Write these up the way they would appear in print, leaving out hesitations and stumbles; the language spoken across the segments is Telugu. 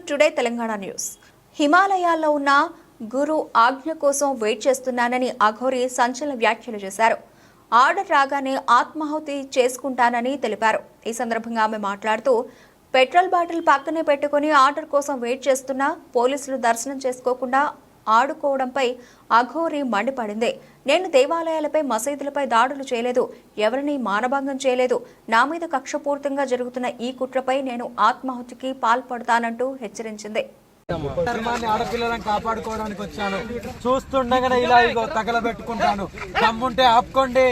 Today Telangana news. హిమాలయాల్లో ఉన్న గురు ఆజ్ఞ కోసం వెయిట్ చేస్తున్నానని అఘోరి సంచలన వ్యాఖ్యలు చేశారు. ఆర్డర్ రాగానే ఆత్మాహుతి చేసుకుంటానని తెలిపారు. ఈ సందర్భంగా ఆమె మాట్లాడుతూ పెట్రోల్ బాటిల్ పక్కనే పెట్టుకుని ఆర్డర్ కోసం వెయిట్ చేస్తున్నా పోలీసులు దర్శనం చేసుకోకుండా ఆడుకోవడంపై అఘోరి మండిపడింది. నేను దేవాలయాలపై మసీదులపై దాడులు చేయలేదు, ఎవరిని మానభంగం చేయలేదు. నా మీద కక్షపూర్తంగా జరుగుతున్న ఈ కుట్రపై నేను ఆత్మాహుతికి పాల్పడతానంటూ హెచ్చరించింది. ధర్మాన్ని ఆడపిల్లలను కాపాడుకోవడానికి వచ్చాను. చూస్తుండగానే ఇలా ఇగో తగలబెట్టుకుంటాను. దమ్ముంటే ఆపుకోండి,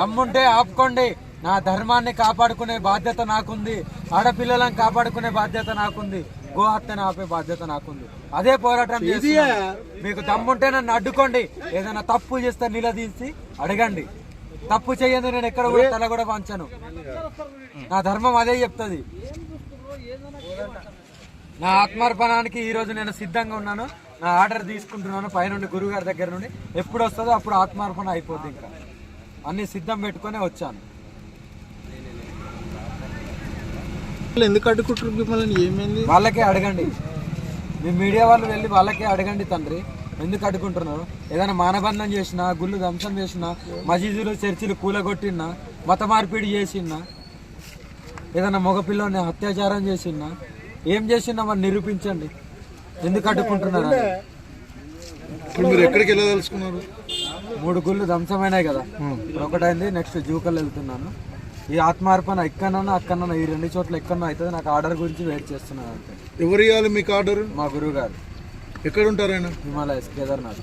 దమ్ముంటే ఆపుకోండి. నా ధర్మాన్ని కాపాడుకునే బాధ్యత నాకుంది. ఆడపిల్లలను కాపాడుకునే బాధ్యత నాకుంది. గోహత్యను ఆపే బాధ్యత నాకుంది. అదే పోరాటం చేస్తున్నా. మీకు దమ్ముంటే నన్ను అడ్డుకోండి. ఏదైనా తప్పు చేస్తే నిలదీసి అడగండి. తప్పు చేయండి, నేను ఎక్కడ కూడా తల కూడా వంచను. నా ధర్మం అదే చెప్తుంది. నా ఆత్మార్పణానికి ఈ రోజు నేను సిద్ధంగా ఉన్నాను. నా ఆర్డర్ తీసుకుంటున్నాను పైనుండి గురుగారి దగ్గర నుండి. ఎప్పుడు వస్తుందో అప్పుడు ఆత్మార్పణ అయిపోద్ది. ఇంకా అన్ని సిద్ధం పెట్టుకునే వచ్చాను. ఎందుకు అడ్డుకుంటారు మిమ్మల్ని? ఏమైంది? వాళ్ళకే అడగండి. మీ మీడియా వాళ్ళు వెళ్ళి వాళ్ళకే అడగండి తండ్రి, ఎందుకు అడ్డుకుంటున్నారు? ఏదైనా మానబంధం చేసినా, గుళ్ళు ధ్వంసం చేసినా, మసీదులు చర్చిలు కూలగొట్టినా, మత మార్పిడి చేసినా, ఏదైనా మగపిల్లని అత్యాచారం చేసినా, ఏం చేసినా మరి నిరూపించండి. ఎందుకు అడ్డుకుంటున్నారు? మీరు ఎక్కడికి వెళ్ళదలుచుకున్నారు? 3 గుళ్ళు ధ్వంసమైనాయి కదా, ఇప్పుడు ఒకటైంది. నెక్స్ట్ జూకల్ వెళ్తున్నాను. ఈ ఆత్మార్పణ ఎక్కడన్నా అక్కడన్నా, ఈ 2 చోట్ల ఎక్కడన్నా అవుతుంది. నాకు ఆర్డర్ గురించి వెయిట్ చేస్తున్నాను అంతే. ఎవరు ఇవ్వాలి మీకు ఆర్డర్? మా గురువు గారు. ఎక్కడ ఉంటారు ఆయన? హిమాలయస్, కేదార్నాథ్.